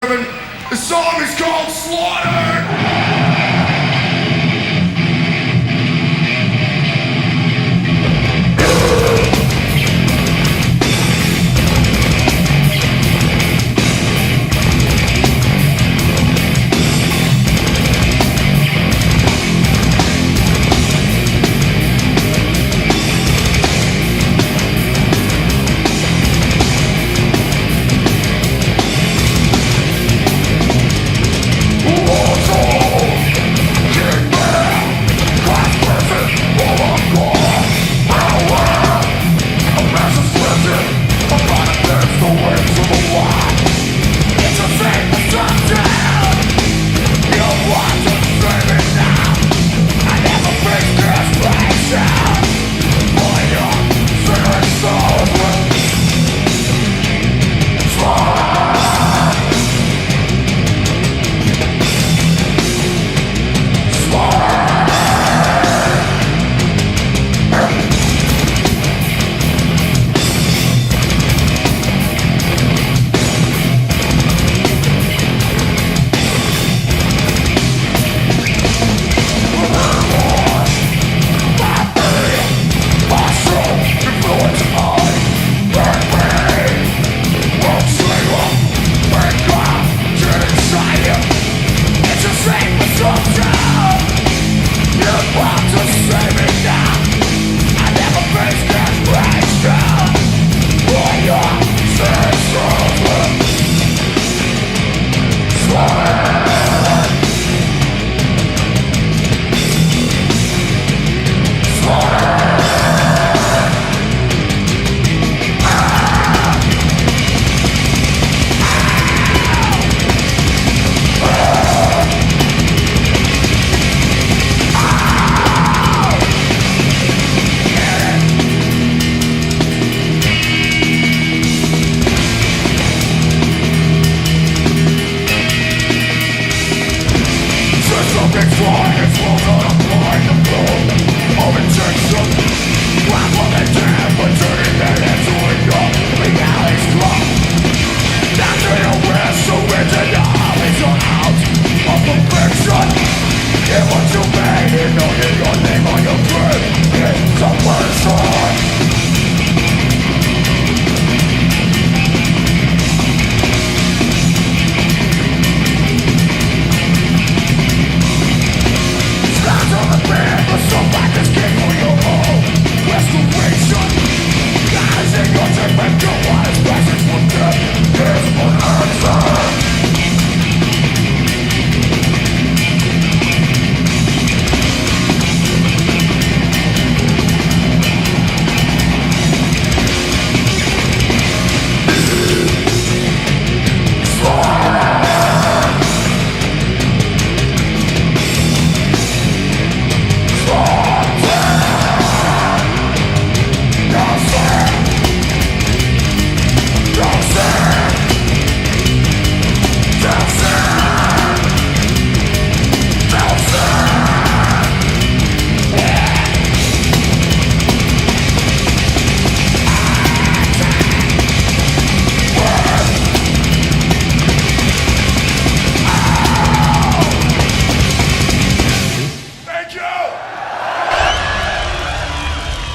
The song is called Slaughter!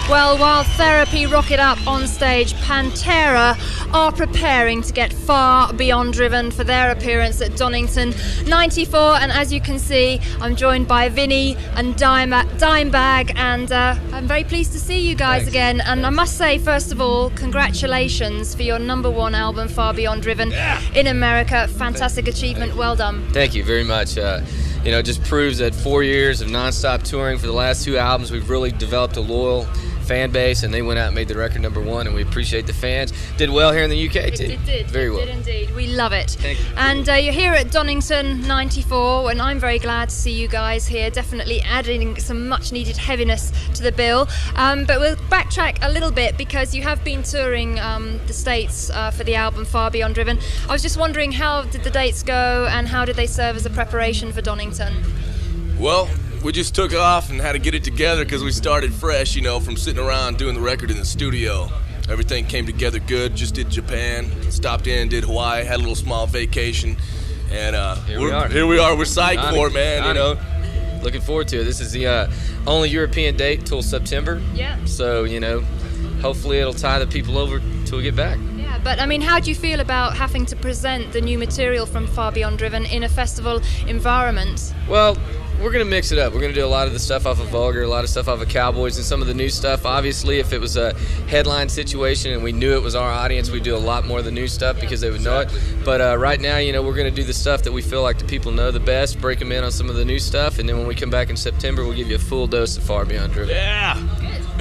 Well, while Therapy rock it up on stage, Pantera are preparing to get far beyond driven for their appearance at Donington 94. And as you can see, I'm joined by Vinny and Dimebag, and I'm very pleased to see you guys again. And I must say, first of all, congratulations for your #1 album, Far Beyond Driven, in America. Fantastic achievement. Well done. Thank you very much. You know, it just proves that 4 years of non-stop touring for the last 2 albums, we've really developed a loyal fan base, and they went out and made the record #1, and we appreciate the fans. Did well here in the UK too. It did. Very well. It did indeed. We love it. Thank you. And you're here at Donington 94, and I'm very glad to see you guys here. Definitely adding some much-needed heaviness to the bill. But we'll backtrack a little bit because you have been touring the States for the album Far Beyond Driven. I was just wondering, how did the dates go, and how did they serve as a preparation for Donington? Well, we just took off and had to get it together because we started fresh, you know, from sitting around doing the record in the studio. Everything came together good. Just did Japan, stopped in, did Hawaii, had a little small vacation, and Here we are. We're psyched for it, man. You know, looking forward to it. This is the only European date till September. Yeah. So, you know, hopefully it'll tie the people over till we get back. Yeah, but I mean, how do you feel about having to present the new material from Far Beyond Driven in a festival environment? Well, we're going to mix it up. We're going to do a lot of the stuff off of Vulgar, a lot of stuff off of Cowboys, and some of the new stuff. Obviously, if it was a headline situation and we knew it was our audience, we'd do a lot more of the new stuff because they would know it. But right now, you know, we're going to do the stuff that we feel like the people know the best, break them in on some of the new stuff, and then when we come back in September, we'll give you a full dose of Far Beyond Driven. yeah.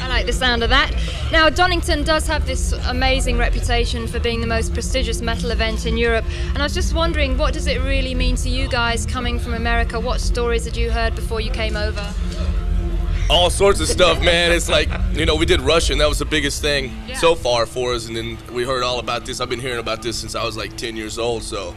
I like the sound of that. Now, Donington does have this amazing reputation for being the most prestigious metal event in Europe, and I was just wondering, what does it really mean to you guys coming from America? What stories had you heard before you came over? All sorts of stuff, man. It's like, you know, we did Russia, and that was the biggest thing so far for us, and then we heard all about this. I've been hearing about this since I was like 10 years old, so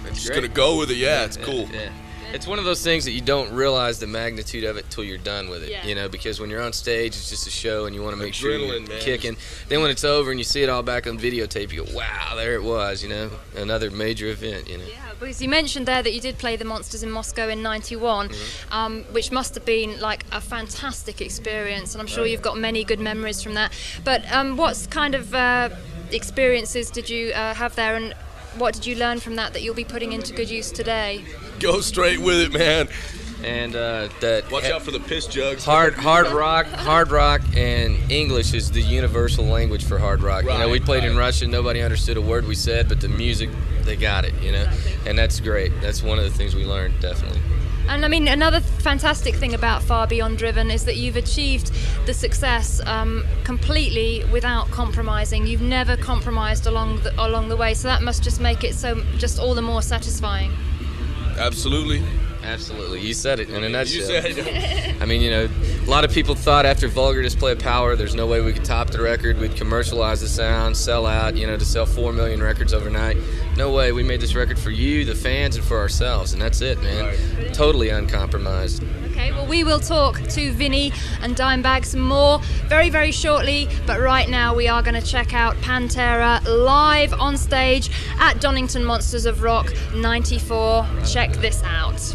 That's just great. gonna go with it. Yeah, it's cool. Yeah. It's one of those things that you don't realize the magnitude of it till you're done with it, Yeah. you know, because when you're on stage, it's just a show and you want to make sure you're Adrenaline, man. kicking. Then when it's over and you see it all back on videotape, you go, wow, there it was, you know, another major event, you know. Yeah, because you mentioned there that you did play the Monsters in Moscow in '91, which must have been like a fantastic experience, and I'm sure you've got many good memories from that. But what kind of experiences did you have there, and what did you learn from that you'll be putting into good use today? Go straight with it, man. And that Watch out for the piss jugs. hard rock, and English is the universal language for hard rock. You know, we played in Russian, nobody understood a word we said, but the music, they got it, you know, and that's great. That's one of the things we learned, definitely. And I mean, another fantastic thing about Far Beyond Driven is that you've achieved the success completely without compromising. You've never compromised along the way, so that must just make it so just all the more satisfying. Absolutely. Absolutely, you said it in a nutshell. You said it. I mean, you know, a lot of people thought after Vulgar Display of Power, there's no way we could top the record. We'd commercialize the sound, sell out, you know, to sell 4 million records overnight. No way. We made this record for you, the fans, and for ourselves, and that's it, man. Right. Totally uncompromised. Okay, well, we will talk to Vinny and Dimebag some more very, very shortly. But right now, we are going to check out Pantera live on stage at Donington Monsters of Rock '94. Check this out.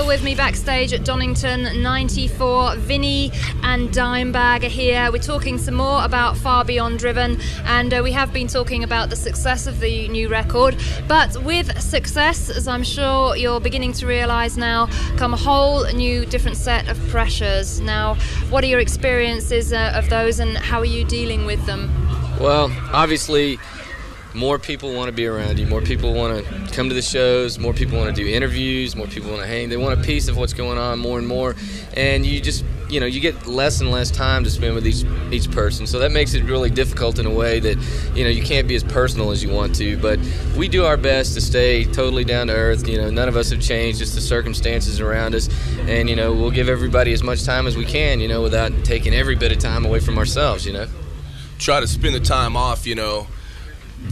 Phil with me backstage at Donington 94. Vinny and Dimebag are here. We're talking some more about Far Beyond Driven, and we have been talking about the success of the new record. But with success, as I'm sure you're beginning to realise now, come a whole new different set of pressures. Now, what are your experiences of those, and how are you dealing with them? Well, obviously, more people want to be around you. More people want to come to the shows. More people want to do interviews. More people want to hang. They want a piece of what's going on more and more. And you just, you get less and less time to spend with each person. So that makes it really difficult in a way that, you can't be as personal as you want to. But we do our best to stay totally down to earth. None of us have changed, just the circumstances around us. And, we'll give everybody as much time as we can, without taking every bit of time away from ourselves, Try to spend the time off,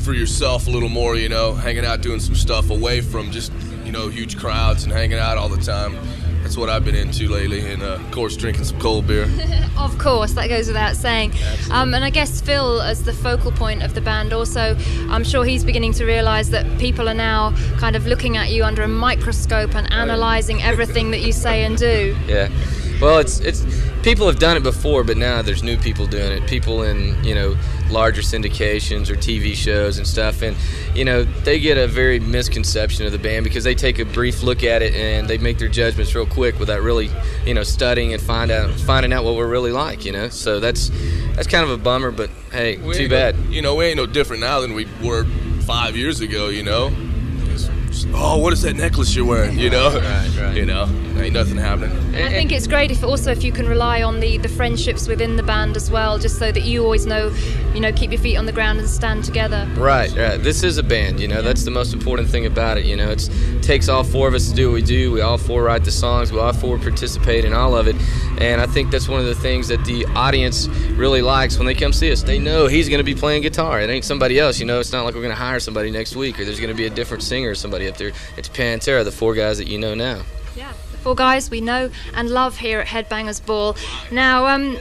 for yourself a little more, hanging out, doing some stuff away from just, huge crowds and hanging out all the time. That's what I've been into lately, and of course drinking some cold beer. Of course, that goes without saying. And I guess Phil, as the focal point of the band, also, I'm sure he's beginning to realise that people are now kind of looking at you under a microscope and analysing everything that you say and do. Yeah. Well, it's people have done it before, but now there's new people doing it. People in, larger syndications or TV shows and stuff, and, they get a very misconception of the band because they take a brief look at it and they make their judgments real quick without really, studying and finding out what we're really like, So that's kind of a bummer, but hey, too bad. We ain't no different now than we were 5 years ago, Oh, what is that necklace you're wearing? Right. Ain't nothing happening. I think it's great if you can rely on the friendships within the band as well, just so that you always know, keep your feet on the ground and stand together. Right. This is a band, that's the most important thing about it, it takes all four of us to do what we do. We all four write the songs, we all four participate in all of it, and I think that's one of the things that the audience really likes when they come see us. They know he's going to be playing guitar. It ain't somebody else, it's not like we're going to hire somebody next week or there's going to be a different singer or somebody up there. It's Pantera, the four guys that you know now. Yeah, the four guys we know and love here at Headbangers Ball. Now,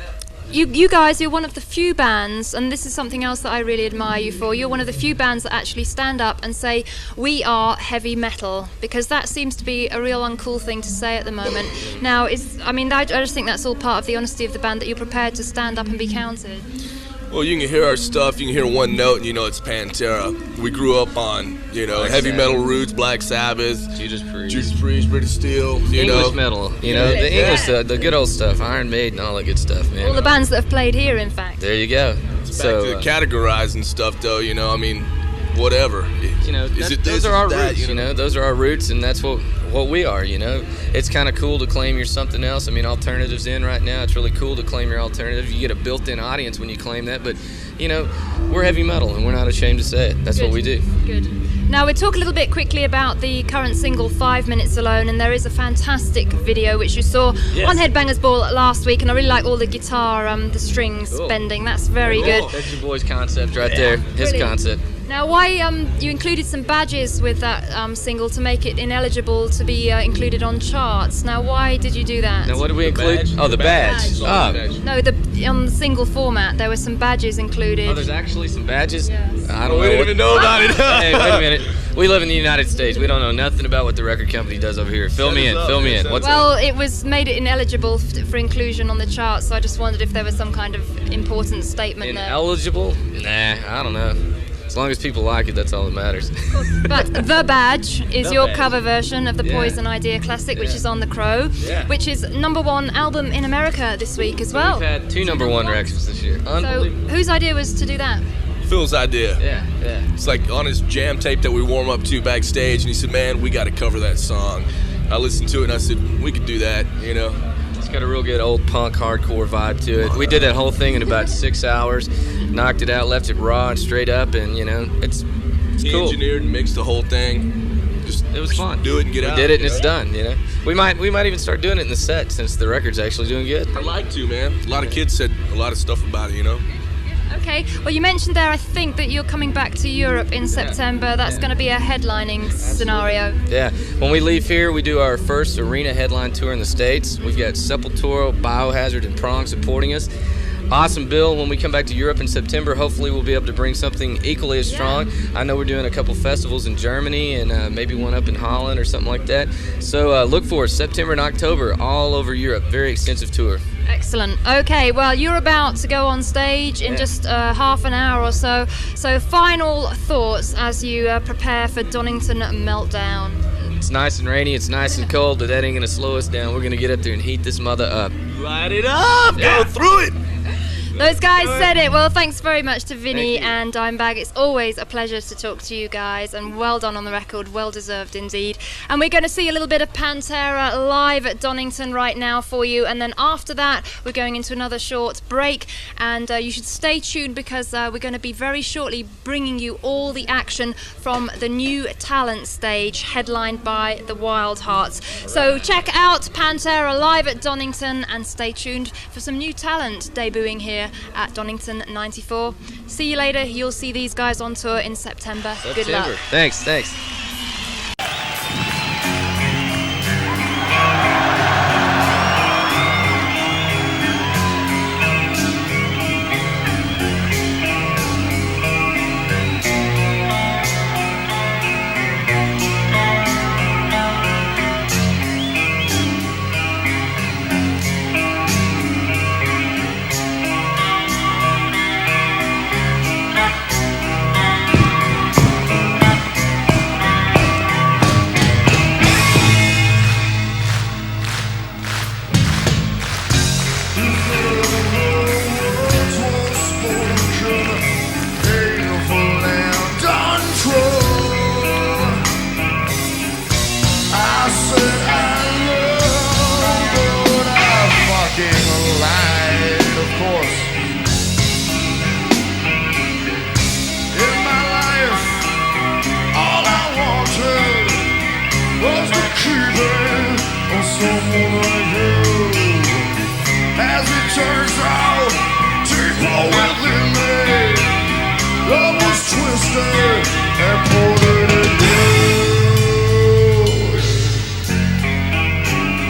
you guys, you're one of the few bands, and this is something else that I really admire you for, you're one of the few bands that actually stand up and say, we are heavy metal, because that seems to be a real uncool thing to say at the moment. Now, I just think that's all part of the honesty of the band, that you're prepared to stand up and be counted. Well, you can hear our stuff, you can hear one note and it's Pantera. We grew up on, heavy metal roots, Black Sabbath, Judas Priest, British Steel, English metal, the English stuff, the good old stuff, Iron Maiden, all that good stuff, man. All the bands that have played here, in fact. There you go. Back to the categorizing stuff, though, whatever. Those are our roots, those are our roots, and that's what we are, It's kind of cool to claim you're something else. Alternative's in right now. It's really cool to claim your alternative. You get a built-in audience when you claim that, but, we're heavy metal, and we're not ashamed to say it. That's what we do. Good. Now, we'll talk a little bit quickly about the current single, 5 Minutes Alone, and there is a fantastic video which you saw on Headbangers Ball last week, and I really like all the guitar, the strings bending. That's very good. That's your boy's concept right there, his concept. Now, why you included some badges with that single to make it ineligible to be included on charts. Now, why did you do that? Now, what did we include? The badge. No, on the single format, there were some badges included. Oh, there's actually some badges? Yes. I don't know. We didn't even know about it. Hey, wait a minute. We live in the United States. We don't know nothing about what the record company does over here. Fill me in. Well, it was made it ineligible for inclusion on the charts, so I just wondered if there was some kind of important statement there. Ineligible? Nah, I don't know. As long as people like it, that's all that matters. But The Badge is your cover version of the Poison Idea classic, which is on The Crow, which is #1 album in America this week as well. We've had two number one records this year. So whose idea was to do that? Phil's idea. Yeah. It's like on his jam tape that we warm up to backstage, and he said, man, we got to cover that song. I listened to it, and I said, we could do that, It's got a real good old punk hardcore vibe to it. We did that whole thing in about 6 hours, knocked it out, left it raw and straight up, and it's he cool. Engineered and mixed the whole thing. It was fun. Do it and get out. We did it and it's done. We might even start doing it in the set since the record's actually doing good. I'd like to, man. A lot of kids said a lot of stuff about it, Okay, well, you mentioned there, I think, that you're coming back to Europe in September. That's going to be a headlining scenario. Yeah, when we leave here, we do our first arena headline tour in the States. We've got Sepultura, Biohazard, and Prong supporting us. awesome bill. When we come back to Europe in September, hopefully we'll be able to bring something equally as strong. I know we're doing a couple festivals in Germany and maybe one up in Holland or something like that. So look for us, September and October, all over Europe. Very extensive tour. Excellent. Okay, well, you're about to go on stage in just half an hour or so. So final thoughts as you prepare for Donington Meltdown. It's nice and rainy, it's nice and cold, but that ain't gonna slow us down. We're gonna get up there and heat this mother up. Light it up! Go through it! Those guys said it. Well, thanks very much to Vinny and Dimebag. It's always a pleasure to talk to you guys, and well done on the record, well deserved indeed. And we're going to see a little bit of Pantera live at Donington right now for you, and then after that we're going into another short break, and you should stay tuned because we're going to be very shortly bringing you all the action from the new talent stage headlined by the Wild Hearts. So check out Pantera live at Donington and stay tuned for some new talent debuting here at Donington 94. See you later. You'll see these guys on tour in September. Good luck. Thanks.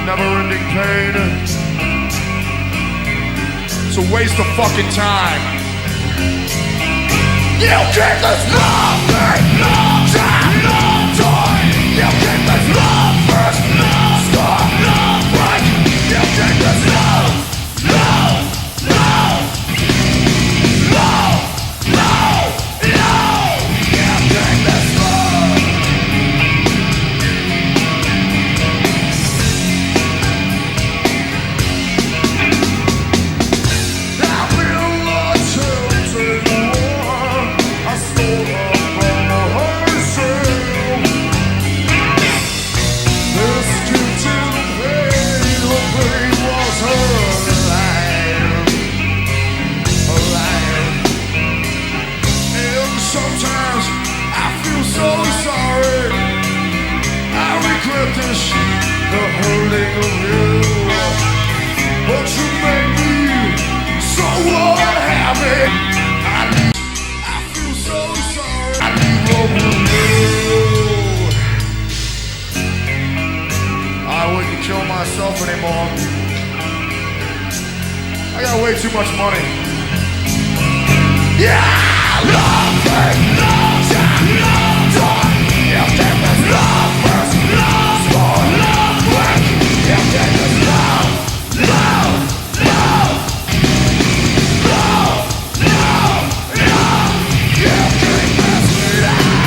Never-ending pain. It's a waste of fucking time. You keep this love thing, no time, no joy. You keep this love first, no score, no break. You keep this love, love, love, love, love, love. You keep this love. I've been lost in war. I stole her from herself. This gives you pain. The pain was her alive, alive. And sometimes I feel so sorry. I regret this, the hurting of you. But you made me so unhappy. I feel so sorry. I need love with you. I wouldn't kill myself anymore. I got way too much money. Yeah, love first, no time, no joy. You give us love first, no score, no break. You give us love, love, love, love, love, love. You keep us down.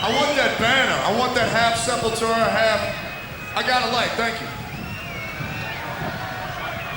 I want that banner. I want that half Sepultura, half... I got a light, thank you.